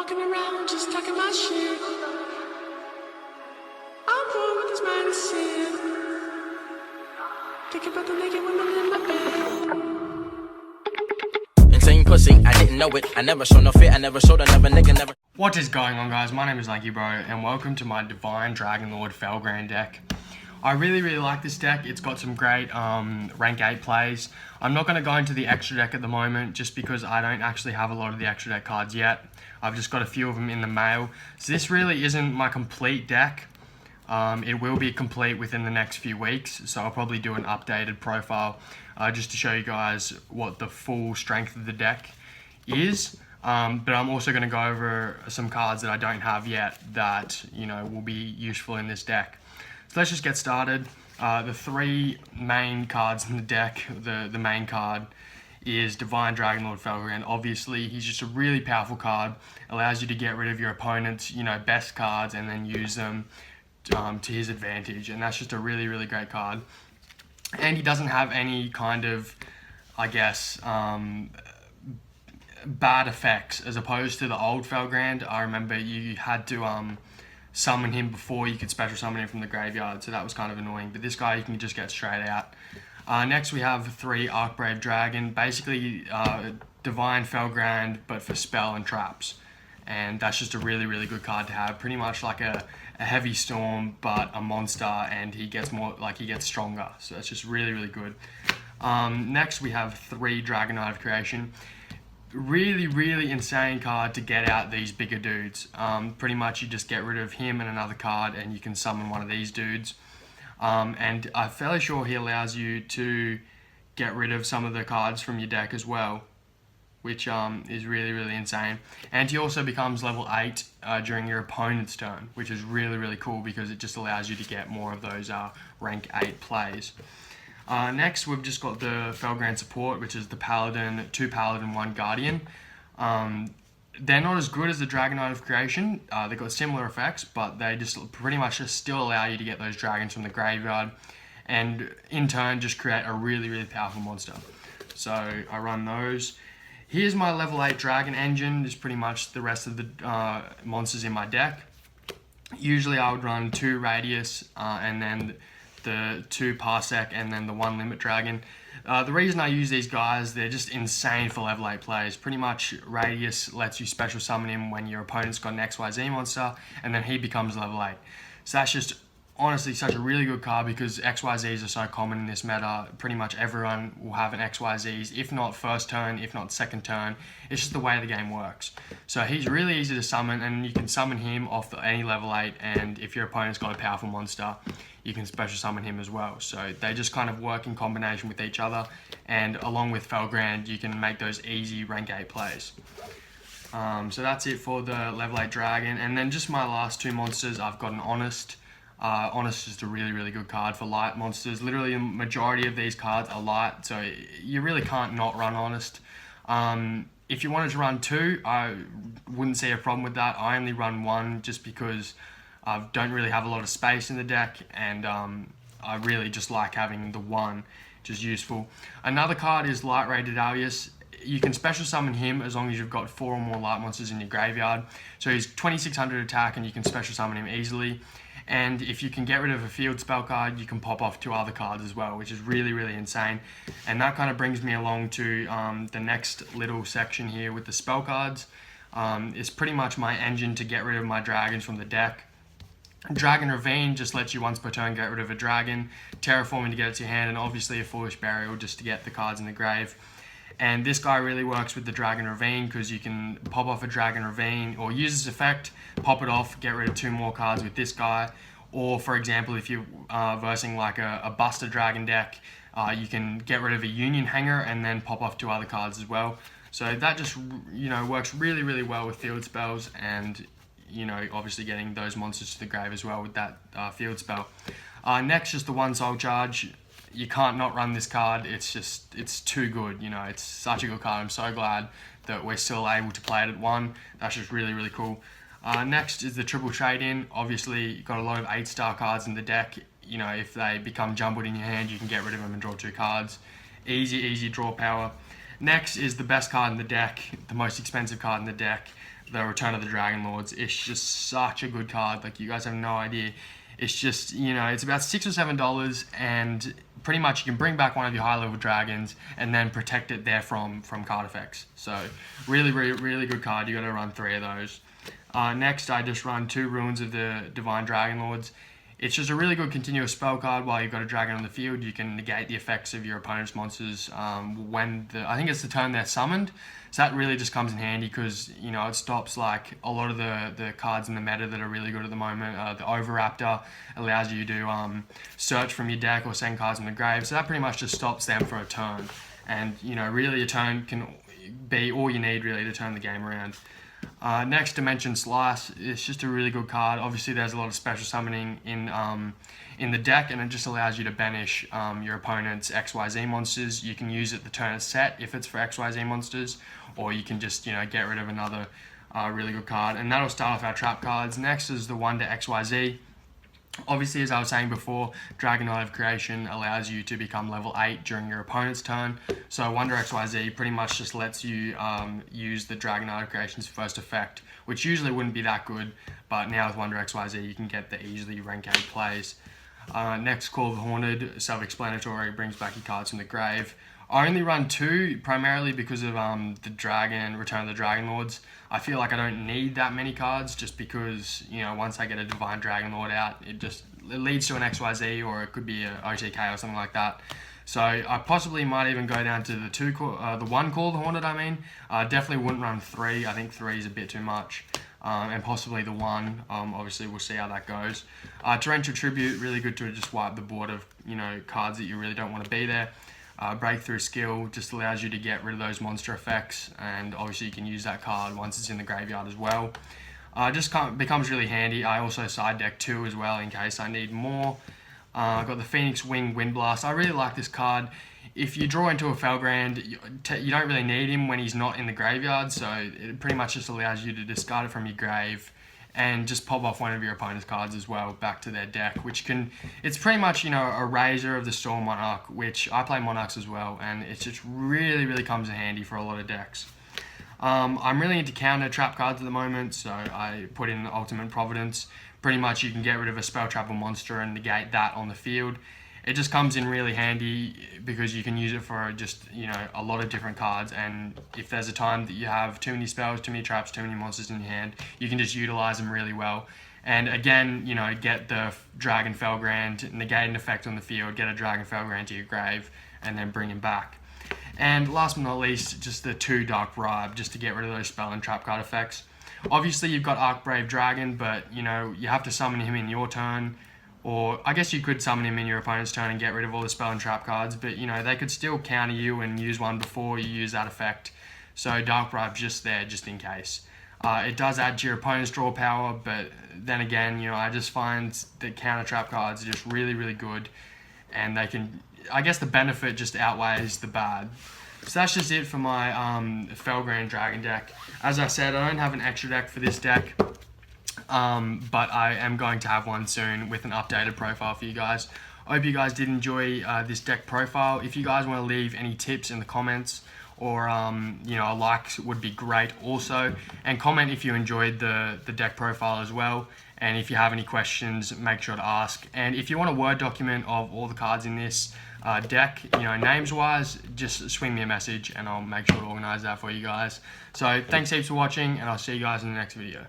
walking around just talking my shit. I'm bored with this mindset. Thinking about the naked women in my bed. Insane pussy, I didn't know it. I never showed no fear, I never showed another nigga, never. What is going on, guys? My name is YuGiOh and welcome to my Divine Dragon Lord Felgrand deck. I really like this deck. It's got some great rank 8 plays. I'm not going to go into the extra deck at the moment just because I don't actually have a lot of the extra deck cards yet. I've just got a few of them in the mail. So this really isn't my complete deck. It will be complete within the next few weeks, so I'll probably do an updated profile just to show you guys what the full strength of the deck is. But I'm also going to go over some cards that I don't have yet that, you know, will be useful in this deck. So let's just get started. The three main cards in the deck, the main card is Divine Dragon Lord Felgrand. Obviously, he's just a really powerful card. Allows you to get rid of your opponent's, you know, best cards and then use them to his advantage. And that's just a really great card. And he doesn't have any kind of, I guess, bad effects as opposed to the old Felgrand. I remember you had to summon him before you could special summon him from the graveyard, so that was kind of annoying. But this guy you can just get straight out. Next we have 3 Archbrave Dragon, basically Divine Felgrand but for spell and traps, and that's just a really good card to have. Pretty much like a heavy storm but a monster, and he gets stronger, so it's just really good. Next we have 3 Dragon Knight of Creation. Really insane card to get out these bigger dudes. Pretty much you just get rid of him and another card and you can summon one of these dudes. And I'm fairly sure he allows you to get rid of some of the cards from your deck as well, which is really insane. And he also becomes level 8 during your opponent's turn, which is really cool because it just allows you to get more of those rank 8 plays. Next, we've just got the Felgrand support, which is the Paladin, 2 Paladin, 1 Guardian. They're not as good as the Dragon Knight of Creation. They've got similar effects, but they just pretty much just still allow you to get those dragons from the graveyard, and in turn just create a really powerful monster. So I run those. Here's my level 8 Dragon Engine. This is pretty much the rest of the monsters in my deck. Usually I would run 2 Radius and then the 2 Parsec and then the 1 Limit Dragon. The reason I use these guys, they're just insane for level 8 plays. Pretty much Radius lets you special summon him when your opponent's got an XYZ monster, and then he becomes level 8. So that's just honestly such a really good card because XYZs are so common in this meta. Pretty much everyone will have an XYZs, if not first turn, if not second turn. It's just the way the game works. So he's really easy to summon, and you can summon him off any level 8, and if your opponent's got a powerful monster, you can special summon him as well. So they just kind of work in combination with each other, and along with Felgrand, you can make those easy rank 8 plays. So that's it for the level 8 Dragon. And then just my last 2 monsters, I've got an Honest. Honest is a really good card for light monsters. Literally the majority of these cards are light, so you really can't not run Honest. If you wanted to run 2, I wouldn't see a problem with that. I only run 1 just because I don't really have a lot of space in the deck, and I really just like having the 1, which is useful. Another card is Light Ray Daedalus. You can special summon him as long as you've got 4 or more light monsters in your graveyard. So he's 2600 attack and you can special summon him easily. And if you can get rid of a field spell card, you can pop off 2 other cards as well, which is really insane. And that kind of brings me along to the next little section here with the spell cards. It's pretty much my engine to get rid of my dragons from the deck. Dragon Ravine just lets you once per turn get rid of a dragon, Terraforming to get it to your hand, and obviously a Foolish Burial just to get the cards in the grave. And this guy really works with the Dragon Ravine because you can pop off a Dragon Ravine or use this effect, pop it off, get rid of 2 more cards with this guy. Or for example, if you're versing like a Buster Dragon deck, you can get rid of a Union Hanger and then pop off 2 other cards as well. So that just, you know, works really well with field spells, and you know, obviously getting those monsters to the grave as well with that field spell. Next, just the 1 Soul Charge. You can't not run this card. It's too good, you know, it's such a good card. I'm so glad that we're still able to play it at 1. That's just really cool. Next is the Triple Trade-In. Obviously, you've got a lot of 8-star cards in the deck. You know, if they become jumbled in your hand, you can get rid of them and draw 2 cards. Easy draw power. Next is the best card in the deck, the most expensive card in the deck, the Return of the Dragon Lords. It's just such a good card. Like, you guys have no idea. It's just, you know, it's about $6 or $7, and pretty much you can bring back one of your high level dragons and then protect it therefrom from card effects. So really, really, really good card. You got to run 3 of those. Next, I just run 2 Ruins of the Divine Dragon Lords. It's just a really good continuous spell card. While you've got a dragon on the field, you can negate the effects of your opponent's monsters I think it's the turn they're summoned. So that really just comes in handy because, you know, it stops like a lot of the cards in the meta that are really good at the moment. The Overraptor allows you to search from your deck or send cards from the grave. So that pretty much just stops them for a turn. And, you know, really a turn can be all you need really to turn the game around. Next, Dimension Slice. It's just a really good card. Obviously, there's a lot of special summoning in the deck, and it just allows you to banish your opponent's XYZ monsters. You can use it the turn it's set if it's for XYZ monsters, or you can just, you know, get rid of another really good card. And that'll start off our trap cards. Next is the Wonder XYZ. Obviously, as I was saying before, Dragon Knight of Creation allows you to become level 8 during your opponent's turn. So Wonder XYZ pretty much just lets you use the Dragon Knight of Creation's first effect, which usually wouldn't be that good, but now with Wonder XYZ you can get the easily rank 8 plays. Next, Call of the Haunted, self-explanatory, brings back your cards from the grave. I only run 2, primarily because of the Return of the Dragon Lords. I feel like I don't need that many cards just because, you know, once I get a Divine Dragon Lord out, it leads to an XYZ, or it could be a OTK or something like that. So I possibly might even go down to the 1 Call of the Haunted, definitely wouldn't run 3. I think 3 is a bit too much. And possibly the 1. Obviously, we'll see how that goes. Torrential Tribute, really good to just wipe the board of, you know, cards that you really don't want to be there. Breakthrough Skill just allows you to get rid of those monster effects, and obviously you can use that card once it's in the graveyard as well. Becomes really handy. I also side deck 2 as well in case I need more. I've got the Phoenix Wing Wind Blast. I really like this card. If you draw into a Felgrand, you don't really need him when he's not in the graveyard, so it pretty much just allows you to discard it from your grave and just pop off one of your opponent's cards as well back to their deck, it's pretty much, you know, a Razor of the Storm Monarch, which I play Monarchs as well, and it just really, really comes in handy for a lot of decks. I'm really into counter trap cards at the moment, so I put in Ultimate Providence. Pretty much you can get rid of a spell trap or monster and negate that on the field. It just comes in really handy because you can use it for just, you know, a lot of different cards, and if there's a time that you have too many spells, too many traps, too many monsters in your hand, you can just utilize them really well. And again, you know, get the Dragon Felgrand, negate an effect on the field, get a Dragon Felgrand to your grave, and then bring him back. And last but not least, just the 2 Dark Bribe, just to get rid of those spell and trap card effects. Obviously, you've got Archbrave Dragon, but, you know, you have to summon him in your turn. Or I guess you could summon him in your opponent's turn and get rid of all the spell and trap cards, but, you know, they could still counter you and use one before you use that effect. So Dark Bribe's just there, just in case. It does add to your opponent's draw power, but then again, you know, I just find that counter trap cards are just really, really good, and they can, I guess the benefit just outweighs the bad. So that's just it for my Felgrand Dragon deck. As I said, I don't have an extra deck for this deck. But I am going to have one soon with an updated profile for you guys. I hope you guys did enjoy this deck profile. If you guys want to leave any tips in the comments, or you know, a like would be great also, and comment if you enjoyed the deck profile as well, and if you have any questions, make sure to ask. And if you want a Word document of all the cards in this deck, you know, names wise, just swing me a message and I'll make sure to organize that for you guys. So thanks heaps for watching, and I'll see you guys in the next video.